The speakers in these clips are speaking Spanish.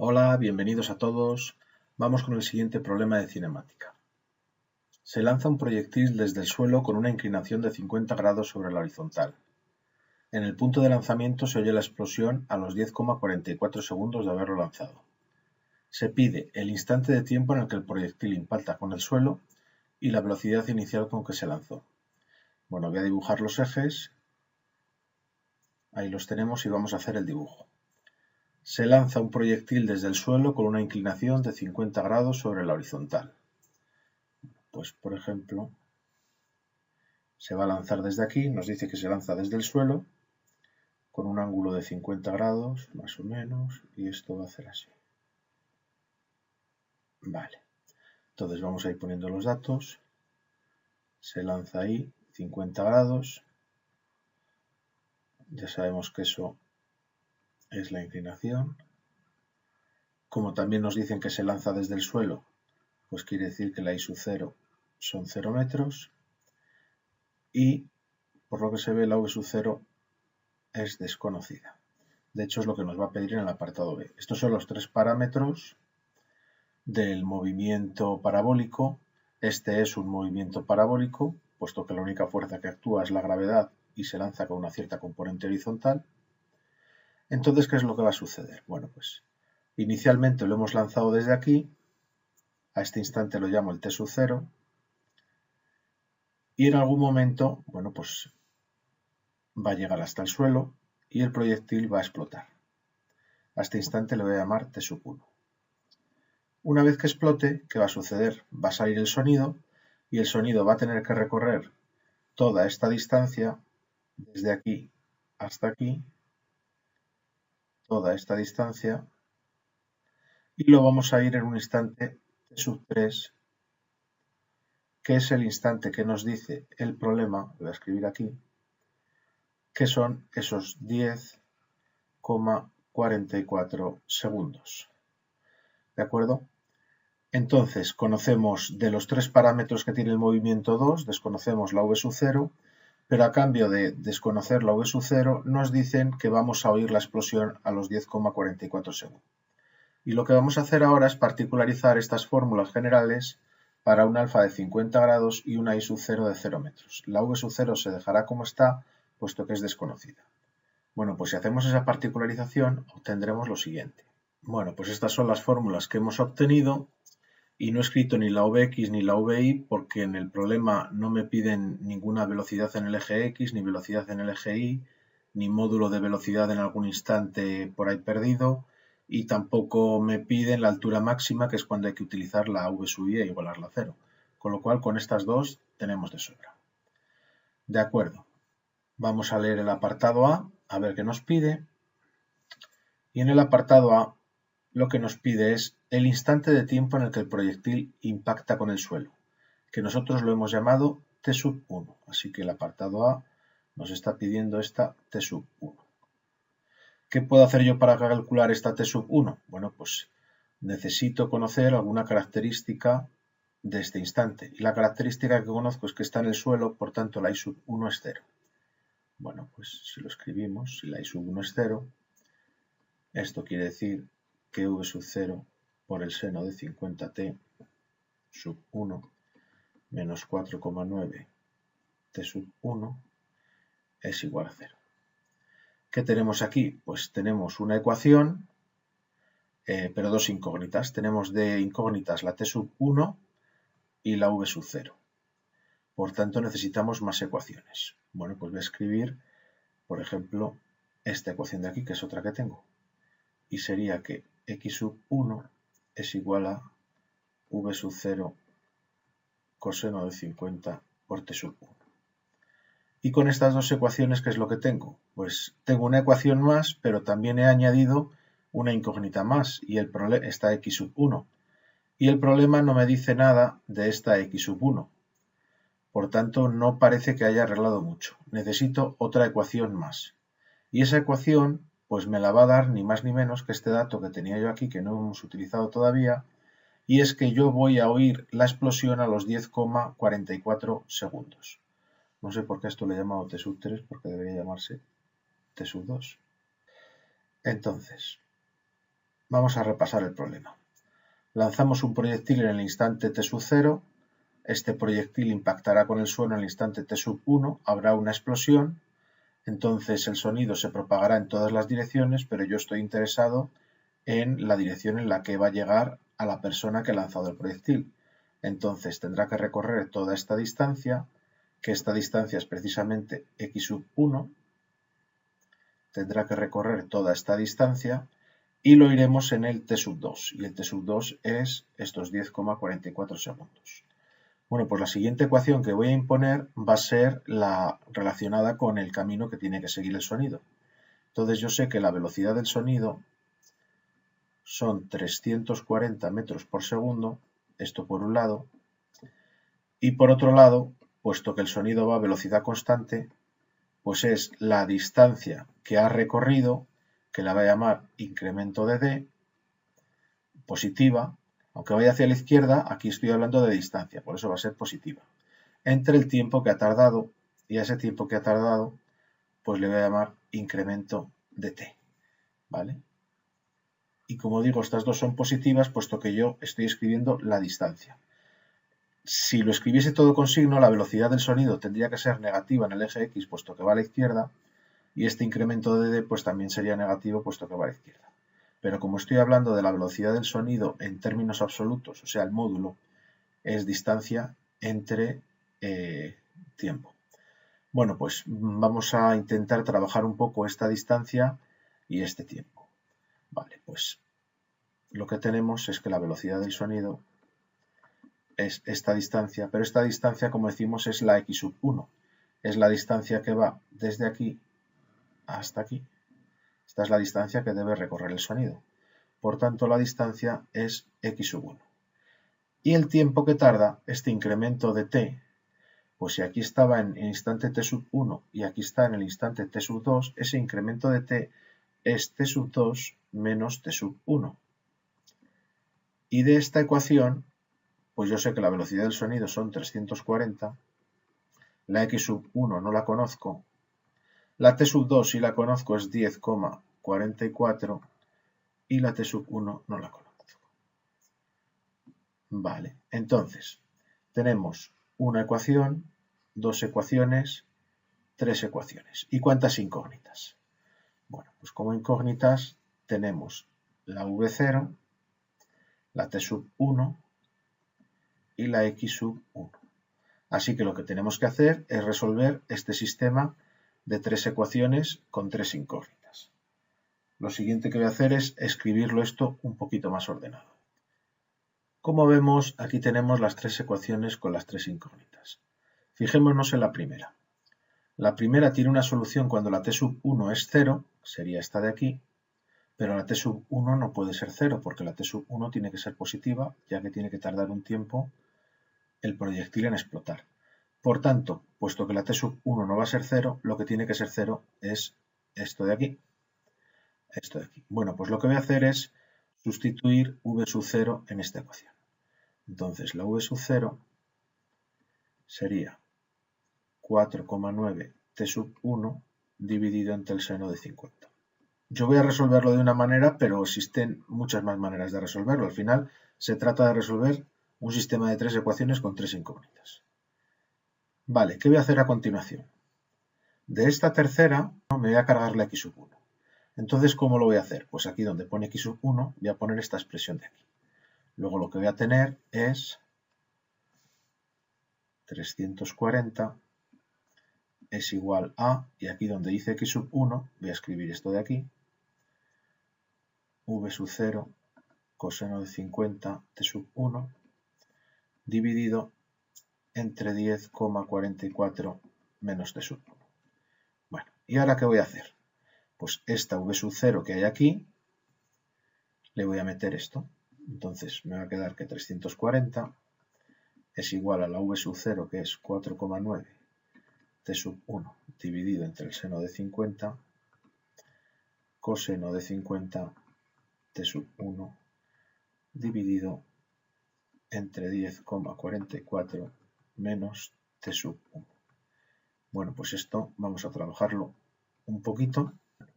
Hola, bienvenidos a todos. Vamos con el siguiente problema de cinemática. Se lanza un proyectil desde el suelo con una inclinación de 50 grados sobre la horizontal. En el punto de lanzamiento se oye la explosión a los 10,44 segundos de haberlo lanzado. Se pide el instante de tiempo en el que el proyectil impacta con el suelo y la velocidad inicial con que se lanzó. Bueno, voy a dibujar los ejes. Ahí los tenemos y vamos a hacer el dibujo. Se lanza un proyectil desde el suelo con una inclinación de 50 grados sobre la horizontal. Pues, por ejemplo, se va a lanzar desde aquí, nos dice que se lanza desde el suelo, con un ángulo de 50 grados, más o menos, y esto va a hacer así. Vale, entonces vamos a ir poniendo los datos. Se lanza ahí, 50 grados. Ya sabemos que eso es la inclinación. Como también nos dicen que se lanza desde el suelo, pues quiere decir que la I sub 0 son 0 metros. Y por lo que se ve, la V sub 0 es desconocida. De hecho, es lo que nos va a pedir en el apartado B. Estos son los tres parámetros del movimiento parabólico. Este es un movimiento parabólico, puesto que la única fuerza que actúa es la gravedad y se lanza con una cierta componente horizontal. Entonces, ¿qué es lo que va a suceder? Bueno, pues inicialmente lo hemos lanzado desde aquí, a este instante lo llamo el T sub 0, y en algún momento, bueno, pues va a llegar hasta el suelo y el proyectil va a explotar. A este instante le voy a llamar T sub 1. Una vez que explote, ¿qué va a suceder? Va a salir el sonido y el sonido va a tener que recorrer toda esta distancia, desde aquí hasta aquí, toda esta distancia, y lo vamos a ir en un instante T sub 3, que es el instante que nos dice el problema, voy a escribir aquí, que son esos 10,44 segundos. ¿De acuerdo? Entonces, conocemos de los tres parámetros que tiene el movimiento 2, desconocemos la V sub 0, pero a cambio de desconocer la V sub 0, nos dicen que vamos a oír la explosión a los 10,44 segundos. Y lo que vamos a hacer ahora es particularizar estas fórmulas generales para un alfa de 50 grados y una I sub 0 de 0 metros. La V sub 0 se dejará como está, puesto que es desconocida. Bueno, pues si hacemos esa particularización, obtendremos lo siguiente. Bueno, pues estas son las fórmulas que hemos obtenido. Y no he escrito ni la Vx ni la Vi porque en el problema no me piden ninguna velocidad en el eje X, ni velocidad en el eje Y, ni módulo de velocidad en algún instante por ahí perdido, y tampoco me piden la altura máxima, que es cuando hay que utilizar la V sub I e igualarla a 0. Con lo cual, con estas dos tenemos de sobra. De acuerdo. Vamos a leer el apartado A ver qué nos pide. Y en el apartado A lo que nos pide es el instante de tiempo en el que el proyectil impacta con el suelo, que nosotros lo hemos llamado T sub 1. Así que el apartado A nos está pidiendo esta T sub 1. ¿Qué puedo hacer yo para calcular esta T sub 1? Bueno, pues necesito conocer alguna característica de este instante. Y la característica que conozco es que está en el suelo, por tanto la I sub 1 es 0. Bueno, pues si lo escribimos, si la I sub 1 es 0, esto quiere decir que V sub 0 por el seno de 50t sub 1 menos 4,9 t sub 1 es igual a 0. ¿Qué tenemos aquí? Pues tenemos una ecuación, pero dos incógnitas. Tenemos de incógnitas la t sub 1 y la V sub 0. Por tanto, necesitamos más ecuaciones. Bueno, pues voy a escribir, por ejemplo, esta ecuación de aquí, que es otra que tengo. Y sería que x sub 1 es igual a V sub 0 coseno de 50 por t sub 1. Y con estas dos ecuaciones, ¿qué es lo que tengo? Pues tengo una ecuación más, pero también he añadido una incógnita más, y esta x sub 1. Y el problema no me dice nada de esta x sub 1. Por tanto, no parece que haya arreglado mucho. Necesito otra ecuación más. Y esa ecuación, pues me la va a dar ni más ni menos que este dato que tenía yo aquí, que no hemos utilizado todavía, y es que yo voy a oír la explosión a los 10,44 segundos. No sé por qué esto le he llamado T sub 3, porque debería llamarse T sub 2. Entonces, vamos a repasar el problema. Lanzamos un proyectil en el instante t sub 0, este proyectil impactará con el suelo en el instante t sub 1, habrá una explosión, entonces el sonido se propagará en todas las direcciones, pero yo estoy interesado en la dirección en la que va a llegar a la persona que ha lanzado el proyectil. Entonces tendrá que recorrer toda esta distancia, que esta distancia es precisamente x sub 1, tendrá que recorrer toda esta distancia y lo iremos en el t sub 2, y el t sub 2 es estos 10,44 segundos. Bueno, pues la siguiente ecuación que voy a imponer va a ser la relacionada con el camino que tiene que seguir el sonido. Entonces yo sé que la velocidad del sonido son 340 metros por segundo, esto por un lado, y por otro lado, puesto que el sonido va a velocidad constante, pues es la distancia que ha recorrido, que la voy a llamar incremento de d, positiva, aunque vaya hacia la izquierda, aquí estoy hablando de distancia, por eso va a ser positiva, entre el tiempo que ha tardado, y a ese tiempo que ha tardado, pues le voy a llamar incremento de t, ¿vale? Y como digo, estas dos son positivas, puesto que yo estoy escribiendo la distancia. Si lo escribiese todo con signo, la velocidad del sonido tendría que ser negativa en el eje X, puesto que va a la izquierda, y este incremento de d pues también sería negativo, puesto que va a la izquierda. Pero como estoy hablando de la velocidad del sonido en términos absolutos, o sea, el módulo es distancia entre tiempo. Bueno, pues vamos a intentar trabajar un poco esta distancia y este tiempo. Vale, pues lo que tenemos es que la velocidad del sonido es esta distancia, pero esta distancia, como decimos, es la x sub 1. Es la distancia que va desde aquí hasta aquí. Esta es la distancia que debe recorrer el sonido. Por tanto, la distancia es x sub 1. Y el tiempo que tarda este incremento de t, pues si aquí estaba en el instante t sub 1 y aquí está en el instante t sub 2, ese incremento de t es t sub 2 menos t sub 1. Y de esta ecuación, pues yo sé que la velocidad del sonido son 340, la x sub 1 no la conozco, la t sub 2 sí la conozco, es 10,44 y la t sub 1 no la conozco. Vale, entonces tenemos una ecuación, dos ecuaciones, tres ecuaciones. ¿Y cuántas incógnitas? Bueno, pues como incógnitas tenemos la v0, la t sub 1 y la x sub 1. Así que lo que tenemos que hacer es resolver este sistema de tres ecuaciones con tres incógnitas. Lo siguiente que voy a hacer es escribirlo esto un poquito más ordenado. Como vemos, aquí tenemos las tres ecuaciones con las tres incógnitas. Fijémonos en la primera. La primera tiene una solución cuando la t sub 1 es 0, sería esta de aquí, pero la t sub 1 no puede ser 0 porque la t sub 1 tiene que ser positiva, ya que tiene que tardar un tiempo el proyectil en explotar. Por tanto, puesto que la t sub 1 no va a ser 0, lo que tiene que ser 0 es esto de aquí. Esto de aquí. Bueno, pues lo que voy a hacer es sustituir v sub 0 en esta ecuación. Entonces, la v sub 0 sería 4,9 t sub 1 dividido entre el seno de 50. Yo voy a resolverlo de una manera, pero existen muchas más maneras de resolverlo. Al final, se trata de resolver un sistema de tres ecuaciones con tres incógnitas. Vale, ¿qué voy a hacer a continuación? De esta tercera me voy a cargar la x sub 1. Entonces, ¿cómo lo voy a hacer? Pues aquí donde pone x sub 1 voy a poner esta expresión de aquí. Luego lo que voy a tener es 340 es igual a, y aquí donde dice x sub 1 voy a escribir esto de aquí, v sub 0 coseno de 50 t sub 1 dividido entre 10,44 menos t sub 1. Bueno, ¿y ahora qué voy a hacer? Pues esta v sub 0 que hay aquí, le voy a meter esto. Entonces me va a quedar que 340 es igual a la v sub 0, que es 4,9 t sub 1 dividido entre el seno de 50, coseno de 50 t sub 1 dividido entre 10,44 menos t sub 1. Bueno, pues esto vamos a trabajarlo un poquito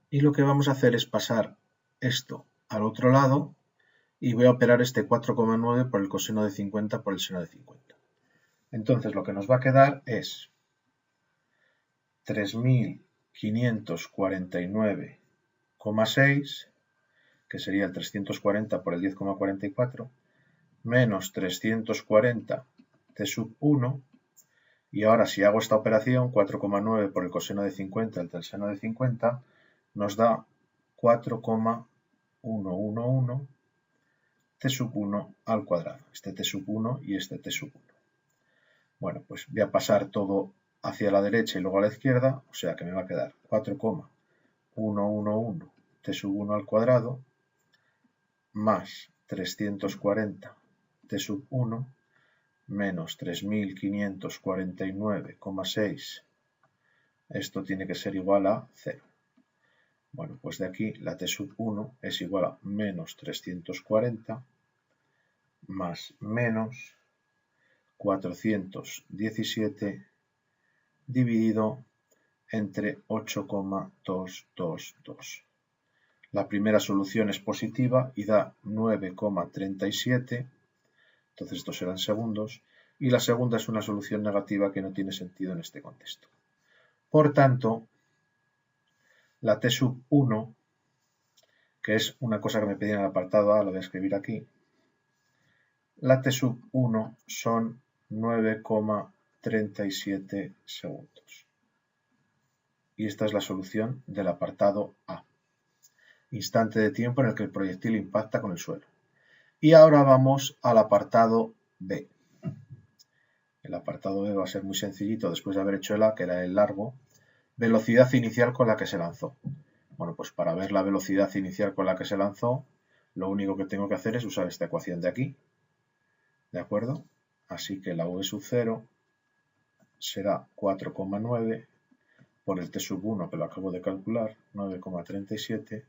y lo que vamos a hacer es pasar esto al otro lado y voy a operar este 4,9 por el coseno de 50 por el seno de 50. Entonces lo que nos va a quedar es 3.549,6, que sería el 340 por el 10,44, menos 340 t sub 1, y ahora si hago esta operación, 4,9 por el coseno de 50 entre el seno de 50, nos da 4,111 t sub 1 al cuadrado, este t sub 1 y este t sub 1. Bueno, pues voy a pasar todo hacia la derecha y luego a la izquierda, o sea que me va a quedar 4,111 t sub 1 al cuadrado más 340 t sub 1 menos 3.549,6. Esto tiene que ser igual a 0. Bueno, pues de aquí la t sub 1 es igual a menos 340 más menos 417 dividido entre 8,222. La primera solución es positiva y da 9,37, entonces estos serán segundos, y la segunda es una solución negativa que no tiene sentido en este contexto. Por tanto, la t sub 1, que es una cosa que me pedían en el apartado A, lo voy a escribir aquí, la t sub 1 son 9,37 segundos. Y esta es la solución del apartado A. Instante de tiempo en el que el proyectil impacta con el suelo. Y ahora vamos al apartado B. El apartado B va a ser muy sencillito después de haber hecho el A, que era el largo. Velocidad inicial con la que se lanzó. Bueno, pues para ver la velocidad inicial con la que se lanzó, lo único que tengo que hacer es usar esta ecuación de aquí. ¿De acuerdo? Así que la v sub 0 será 4,9 por el t sub 1, que lo acabo de calcular, 9,37,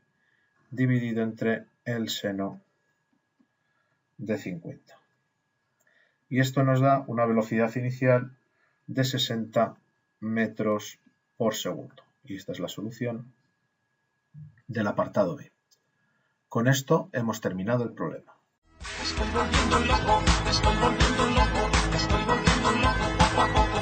dividido entre el seno de 50. Y esto nos da una velocidad inicial de 60 metros por segundo. Y esta es la solución del apartado B. Con esto hemos terminado el problema. Estoy volviendo loco, estoy volviendo loco, estoy volviendo loco, poco a poco.